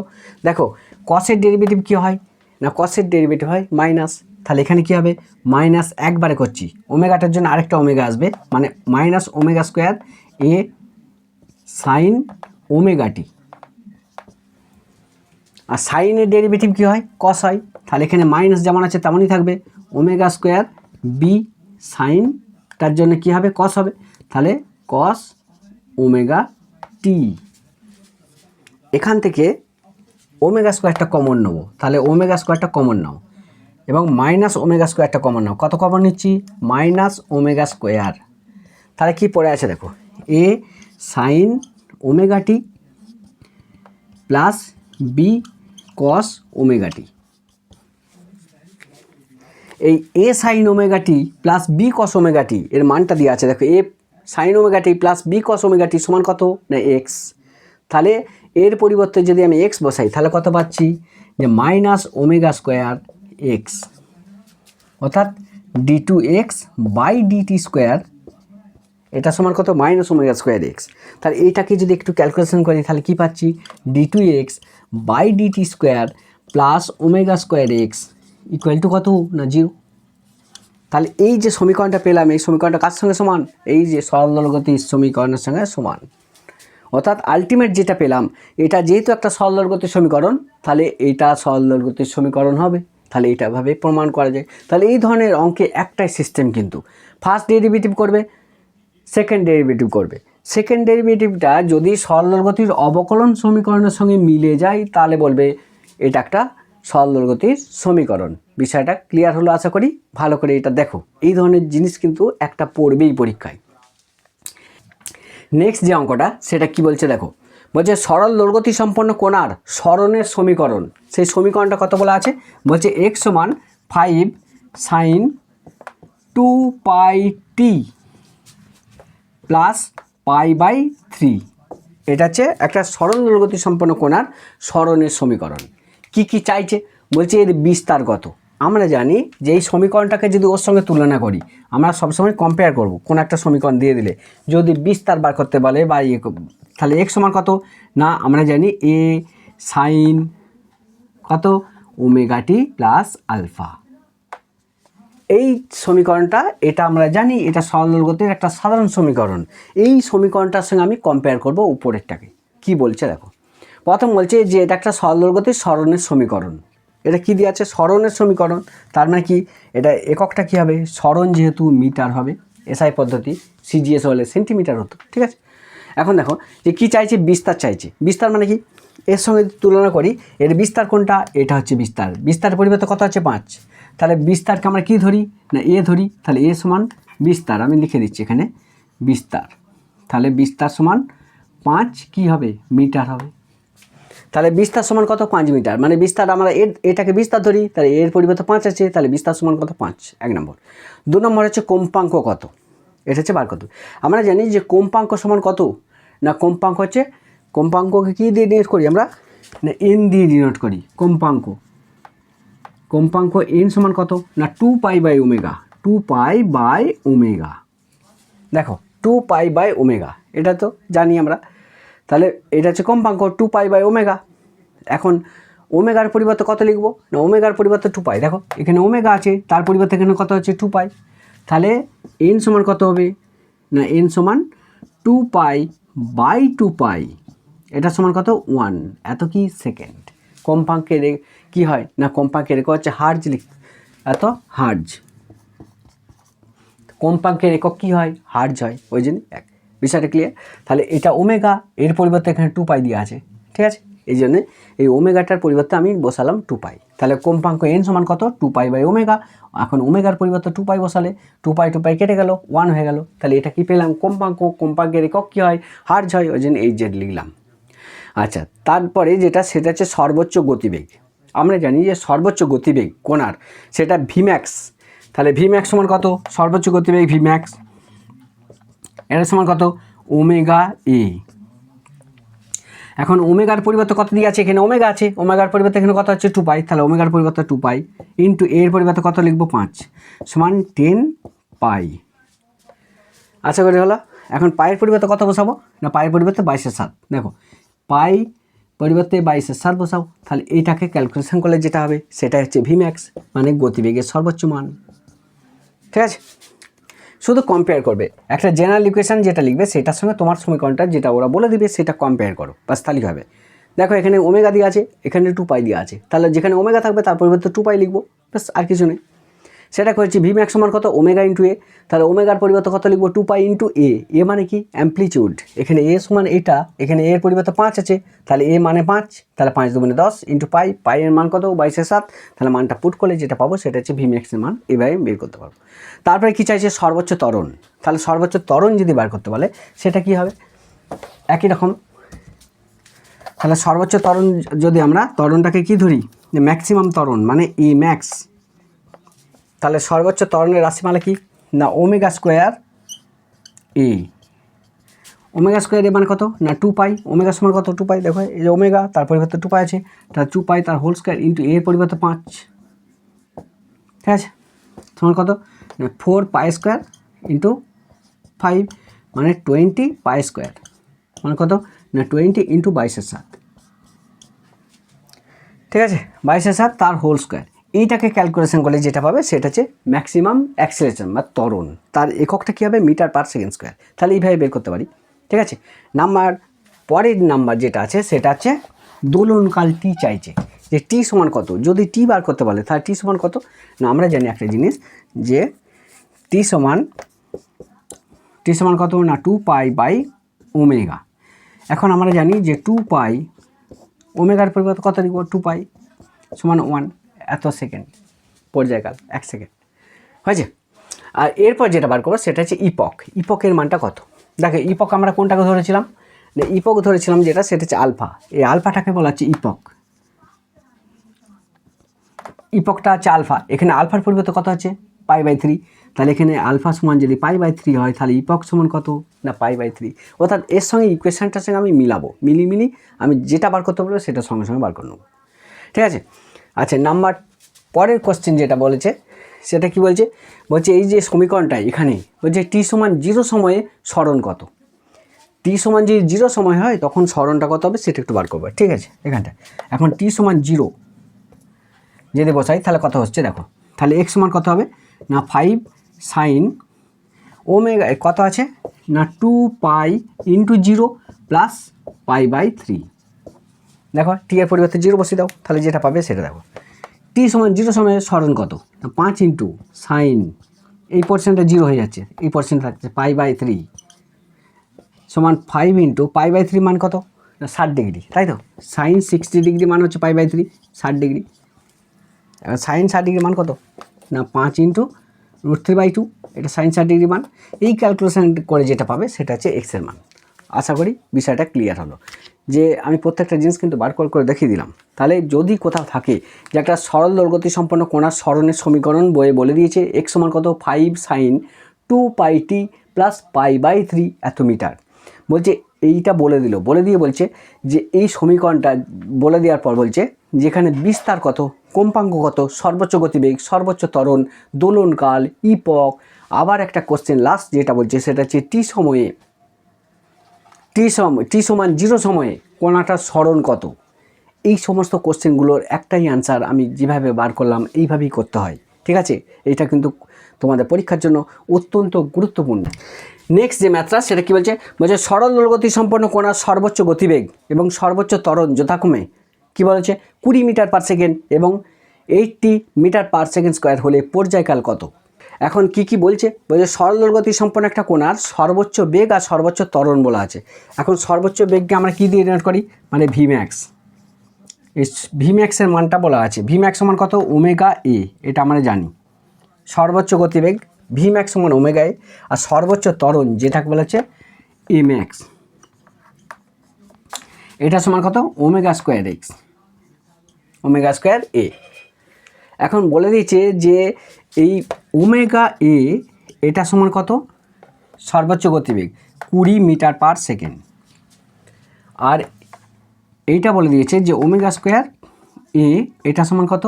Speaker 1: দেখো কসের ডেরিভেটিভ কী হয় না, কসের ডেরিভেটিভ হয় মাইনাস, তাহলে এখানে কী হবে? মাইনাস একবারে করছি, ওমেগাটার জন্য আরেকটা ওমেগা আসবে, মানে মাইনাস ওমেগা স্কোয়ার এ সাইন ওমেগা টি। আর সাইনের ডেরিভেটিভ কী হয়? কস হয়, তাহলে এখানে মাইনাস যেমন আছে তেমনই থাকবে, ওমেগা স্কোয়ার বি সাইন, তার জন্য কী হবে? কস হবে, তাহলে কস ওমেগা টি। এখান থেকে ওমেগা স্কোয়ারটা কমন নেবো, তাহলে ওমেগা স্কোয়ারটা কমন নাও এবং মাইনাস ওমেগা স্কোয়ারটা কমন নাও। কত কমন নিচ্ছি? Minus omega square. তাহলে কি পড়ে আছে দেখো, এ sign omega t plus B কস ওমেগা টি। এই এ sign omega t plus B কস ওমেগা টি এর মানটা দেওয়া আছে, দেখো এ sign omega t plus B কস ওমেগা টি সমান কত না এক্স। তাহলে এর পরিবর্তে যদি আমি এক্স বসাই তাহলে কত পাচ্ছি? যে মাইনাস ওমেগা স্কোয়ার এক্স, অর্থাৎ d2x/dt², এটা সমান কত? Minus omega square x. তাহলে এইটাকে যদি একটু ক্যালকুলেশন করি তাহলে কি পাচ্ছি? d2x/dt² plus omega square x equal two কত না 0। তাহলে এই যে সমীকরণটা পেলাম, এই সমীকরণটা কার সঙ্গে সমান? এই যে সরল গতির সমীকরণের সঙ্গে সমান। অর্থাৎ আলটিমেট যেটা পেলাম, এটা যেহেতু একটা সরল গতির সমীকরণ, তাহলে এইটা সরল গতির সমীকরণ হবে, তাহলে এইটাভাবে প্রমাণ করা যায়। তাহলে এই ধরনের অঙ্কে একটাই সিস্টেম, কিন্তু ফার্স্ট ডেরিভেটিভ করবে, সেকেন্ড ডেরিভেটিভ করবে। সেকেন্ড ডেরিভেটিভটা যদি সরল গতির অবকলন সমীকরণের সঙ্গে মিলে যায় তাহলে বলবে এটা একটা সরল গতির সমীকরণ। বিষয়টা ক্লিয়ার হলো আশা করি। ভালো করে এটা দেখো, এই ধরনের জিনিস কিন্তু একটা পড়বেই পরীক্ষায়। নেক্সট যে অঙ্কটা সেটা কি বলছে দেখো, বলছে সরল দৈর্ঘ্য সম্পন্ন কোণার সরণের সমীকরণ। সেই সমীকরণটা কত বলা আছে? বলছে x সমান 5 sin 2πt প্লাস π/3। এটা হচ্ছে একটা সরল দৈর্ঘ্য সম্পন্ন কোণার সরণের সমীকরণ। কি কি চাইছে? বলছে এর বিস্তার কত। আমরা জানি যে এই সমীকরণটাকে যদি ওর সঙ্গে তুলনা করি, আমরা সবসময় কম্পেয়ার করব। কোন একটা সমীকরণ দিয়ে দিলে যদি বিস্তার বার করতে বলে বা তাহলে x সমান কত না, আমরা জানি a সাইন কত ওমেগা টি প্লাস আলফা। এই সমীকরণটা, এটা আমরা জানি এটা সরল গতির একটা সাধারণ সমীকরণ। এই সমীকরণটার সঙ্গে আমি কম্পেয়ার করব উপরেরটাকে। কি বলছে দেখো, প্রথম বলছে যে এটা একটা সরল গতির সরণের সমীকরণ। এটা কি দিয়ে আছে? সরণের সমীকরণ। তার মানে কি, এটা এককটা কি হবে? সরণ যেহেতু মিটার হবে, এসআই পদ্ধতি, সিজিএস হলে সেন্টিমিটার হতো, ঠিক আছে। এখন দেখো যে কি চাইছে? বিস্তার চাইছে। বিস্তার মানে কি, এর সঙ্গে তুলনা করি, এর বিস্তার কোনটা? এটা হচ্ছে বিস্তার। বিস্তার পরিবর্তে কত আছে? 5। তাহলে বিস্তারকে আমরা কি ধরি না এ ধরি, তাহলে এ সমান বিস্তার। আমি লিখে দিচ্ছি এখানে বিস্তার। তাহলে বিস্তার সমান 5 কি হবে? মিটার হবে। তাহলে বিস্তার সমান কত? 5 মিটার। মানে বিস্তার আমরা এটাকে বিস্তার ধরি, তাহলে এর পরিবর্তে 5 আছে, তাহলে বিস্তার সমান কত? 5, 1 নম্বর। 2 নম্বর হচ্ছে কম্পাঙ্ক কত, এটা হচ্ছে বার কত। আমরা জানি যে কম্পাঙ্ক সমান কত না, কম্পাঙ্ক হচ্ছে, কম্পাঙ্ককে কী দিয়ে ডিনোট করি আমরা না এন দিয়ে ডিনোট করি। কম্পাঙ্ক এন সমান কত না 2π/ω। 2π/ω, দেখো 2π/ω, এটা তো জানি আমরা। তাহলে এটা হচ্ছে কম্পাঙ্ক 2π/ω। এখন ওমেগার পরিবর্তে কত লিখব না ওমেগার পরিবর্তে 2 পাই। দেখো এখানে ওমেগা আছে, তার পরিবর্তে এখানে কত হচ্ছে 2 পাই। তাহলে এন সমান কত হবে না এন সমান 2 পাই বাই 2 পাই, এটা সমান কত 1, এত কি সেকেন্ড। কম্পাঙ্কে কি হয় না কম্পাঙ্কে রেখা হচ্ছে হার্জ, এত হার্জ। কম্পাঙ্কের একক কী হয় হার্জ হয়, ওই জন্য এক। বিষয়টা ক্লিয়ার। তাহলে এটা ওমেগা, এর পরিবর্তে এখানে 2 পাই দেওয়া আছে, ঠিক আছে। এই জন্যে এই ওমেগাটার পরিবর্তে আমি বসালাম 2 পাই। তাহলে কম্পাঙ্ক এন সমান কত 2 পাই বাই ওমেগা। এখন ওমেগার পরিবর্তে 2 পাই বসালে 2 পাই কেটে গেল, 1 হয়ে গেল। তাহলে এটা কি পেলাম কম্পাঙ্ক। কম্পাঙ্কের একক কী হয় হার্জ হয়, ওই জন্য এই জেড লিখলাম। আচ্ছা, তারপরে যেটা সেটা হচ্ছে সর্বোচ্চ গতিবেগ। আমরা জানি যে সর্বোচ্চ গতিবেগ কোণার সেটা ভিম্যাক্স। তাহলে ভিম্যাক্স সমান কত সর্বোচ্চ গতিবেগ ভিম্যাক্স, এর সমান কত ওমেগা এ। এখন ওমেগার পরিবর্তে কত দিয়ে আছে এখানে ওমেগা আছে, ওমেগার পরিবর্তে এখানে কত হচ্ছে 2 পাই। তাহলে ওমেগার পরিবর্তে 2 পাই ইন্টু এর পরিবর্তে কত লিখবো 5 সমান 10 পাই। আশা করি হলো। এখন পায়ের পরিবর্তে কত বসাবো না পায়ের পরিবর্তে 22/7। দেখো পাই পরিবর্তে 22/7 বসাও, তাহলে এইটাকে ক্যালকুলেশন করলে যেটা হবে সেটা হচ্ছে ভিম্যাক্স, মানে গতিবেগের সর্বোচ্চ মান। ঠিক আছে, শুধু কম্পেয়ার করবে। একটা জেনারেল ইকুয়েশন যেটা লিখবে সেটার সঙ্গে তোমার সমীকরণটা যেটা ওরা বলে দিবে সেটা কম্পেয়ার করো, বাস তাহলেই হবে। দেখো এখানে ওমেগা দিয়ে আছে, এখানে 2 পাই দিয়ে আছে, তাহলে যেখানে ওমেগা থাকবে তার পরিবর্তে 2 পাই লিখবো, বাস আর কিছু নেই। সেটা করেছি ভিম্যাক্স সমান কত ওমেগা ইন্টু এ। তাহলে ওমেগার পরিবর্তে কত লিখবো 2 পাই ইন্টু এ। এ মানে কি অ্যাম্পলিটিউড, এখানে এ সমান এটা, এখানে এর পরিবর্তে 5 আছে, তাহলে এ মানে 5, তাহলে 5 দুগুণে 10 ইন্টু পাই। পাইয়ের মান কত 22/7। তাহলে মানটা পুট করলে যেটা পাবো সেটা হচ্ছে ভিম্যাক্সের মান, এভাবে বের করতে পারবো। তারপরে কি চাইছে সর্বোচ্চ ত্বরণ। তাহলে সর্বোচ্চ ত্বরণ যদি বার করতে বলে সেটা কি হবে একই রকম। তাহলে সর্বোচ্চ ত্বরণ যদি আমরা ত্বরণটাকে কি ধরি ম্যাক্সিমাম ত্বরণ মানে ই ম্যাক্স, তাহলে সর্বোচ্চ ত্বরণের রাশিমালা কি না ওমেগা স্কোয়ার এ। ওমেগা স্কোয়ার এ মানে কত না 2 পাই। ওমেগা সমান কত 2 পাই। দেখো এই যে ওমেগা তার পরিবর্তে 2 পাই আছে, তার 2 পাই তার হোল স্কোয়ার ইন্টু এর পরিবর্তে 5, ঠিক আছে, সমান কত না 4 পাই স্কোয়ার ইন্টু 5 মানে 20 পাই স্কোয়ার, মানে কত না 20 ইন্টু 22/7, ঠিক আছে, 22/7 তার হোল স্কোয়ার। এইটাকে ক্যালকুলেশন করলে যেটা পাবে সেটা হচ্ছে ম্যাক্সিমাম অ্যাক্সেলারেশন বা ত্বরণ, তার এককটা কী হবে মিটার পার সেকেন্ড স্কোয়ার। তাহলে এইভাবে বের করতে পারি, ঠিক আছে। পরের নাম্বার যেটা আছে সেটা হচ্ছে দোলনকাল টি চাইছে, যে টি সমান কত। যদি টি বার করতে বলে তাহলে টি সমান কত না আমরা জানি একটা জিনিস যে টি সমান কত না 2 পাই বাই ওমেগা। এখন আমরা জানি যে 2 পাই ওমেগার পরিবর্তে কত লিখব 2 পাই সমান 1, এত সেকেন্ড পর্যায়কাল 1 সেকেন্ড হয়েছে। আর এরপর যেটা বার করবো সেটা হচ্ছে ইপক। ইপকের মানটা কত। দেখো ইপক আমরা কোনটাকে ধরেছিলাম না ইপক ধরেছিলাম যেটা সেটা হচ্ছে আলফা। এই আলফাটাকে বলা হচ্ছে ইপক। ইপকটা হচ্ছে আলফা, এখানে আলফার পরিবর্তে কত হচ্ছে π/3। তাহলে এখানে আলফা সমান যদি π/3 হয় তাহলে ইপক সমান কত না π/3। অর্থাৎ এর সঙ্গে ইকুয়েশনটার সঙ্গে আমি মিলাবো, মিলি আমি যেটা বার করতে বলবো সেটা সঙ্গে সঙ্গে বার করে নেবো, ঠিক আছে। আচ্ছা নাম্বার পরের কোশ্চেন যেটা বলেছে সেটা কি বলছে এই যে সমীকরণটা এখানে বলছে টি সমান 0 সময়ে সরণ কত। টি সমান যদি 0 সময় হয় তখন সরণটা কত হবে সেটা একটু বার করবো, ঠিক আছে। এখানটা এখন টি সমান 0 যদি বসাই তাহলে কত হচ্ছে দেখো, তাহলে এক্স সমান কত হবে না 5 সাইন ওমেগা কত আছে না 2 পাই ইন্টু 0 প্লাস π/3। দেখো টি এর পরিবর্তে 0 বসিয়ে দাও, তাহলে যেটা পাবে সেটা দেখো। টি সমান 0 সময়ে সরণ কত না 5 ইন্টু সাইন এই পোর্শনটা 0 হয়ে যাচ্ছে, এই পোর্শনটা থাকছে π/3 সমান 5 ইন্টু π/3 মান কত না 60 ডিগ্রি, তাই তো। সাইন 60 ডিগ্রি মান হচ্ছে π/3 60 ডিগ্রি। সাইন 60 ডিগ্রি মান কত না 5 ইন্টু √3/2, এটা সাইন 60 ডিগ্রি মান। এই ক্যালকুলেশন করে যেটা পাবে সেটা হচ্ছে এক্সের মান। আশা করি বিষয়টা ক্লিয়ার হলো, যে আমি প্রত্যেকটা জিনিস কিন্তু বার করে দেখিয়ে দিলাম। তাহলে যদি কোথাও থাকে যে একটা সরল দৈর্ঘ্য সম্পন্ন কোণার সরণের সমীকরণ বইয়ে বলে দিয়েছে এক্স সমান কত 5 সাইন 2 πt প্লাস π/3 এত মিটার, বলছে এইটা বলে দিয়ে বলছে যে এই সমীকরণটা বলে দেওয়ার পর বলছে যেখানে বিস্তার কত, কম্পাঙ্ক কত, সর্বোচ্চ গতিবেগ, সর্বোচ্চ ত্বরণ, দোলনকাল, ইপক। আবার একটা কোশ্চেন লাস্ট যেটা বলছে সেটা হচ্ছে টি সমান 0 সময়ে কণাটার সরণ কত। এই সমস্ত কোশ্চেনগুলোর একটাই অ্যান্সার আমি যেভাবে বার করলাম এইভাবেই করতে হয়, ঠিক আছে? এটা কিন্তু তোমাদের পরীক্ষার জন্য অত্যন্ত গুরুত্বপূর্ণ। নেক্সট যে ম্যাথটা সেটা কী বলছে, সরল দোলগতি সম্পন্ন কণার সর্বোচ্চ গতিবেগ এবং সর্বোচ্চ ত্বরণ যথাক্রমে কী বলেছে 20 মিটার পার সেকেন্ড এবং 80 মিটার পার সেকেন্ড স্কোয়ার হলে পর্যায়কাল কত? এখন কি বলছে সরল দোলগতি সম্পন্ন একটা কণার সর্বোচ্চ বেগ আর সর্বোচ্চ ত্বরণ বলা আছে। এখন সর্বোচ্চ বেগকে আমরা কী দিয়ে ডিনোট করি, মানে ভিম্যাক্স। এই ভিম্যাক্সের মানটা বলা আছে, ভিম্যাক্স সমান কত, ওমেগা এ, এটা আমরা জানি। সর্বোচ্চ গতিবেগ ভিম্যাক্স সমান ওমেগা এ, আর সর্বোচ্চ ত্বরণ যেটাকে বলা হচ্ছে এ ম্যাক্স, এটা সমান কত, omega square x, omega square a. এখন বলে দিয়েছে যে এই ওমেগা এ এটা সমান কত, সর্বোচ্চ গতিবেগ 20 মিটার পার সেকেন্ড, আর এইটা বলে দিয়েছে যে ওমেগা স্কোয়ার এ এটা সমান কত,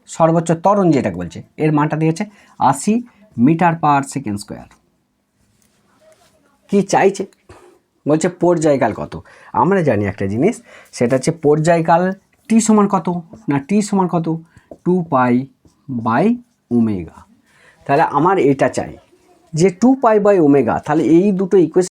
Speaker 1: সর্বোচ্চ ত্বরণ যেটাকে বলছে এর মানটা দিয়েছে 80 মিটার পার সেকেন্ড স্কোয়ার। কি চাইছে, বলছে পর্যায়কাল কত। আমরা জানি একটা জিনিস, সেটা হচ্ছে পর্যায়কাল টি সমান কত না, টি সমান কত 2π/ওমেগা। তাহলে আমার এটা চাই যে 2π/ওমেগা, তাহলে এই দুটো ইকুয়েশন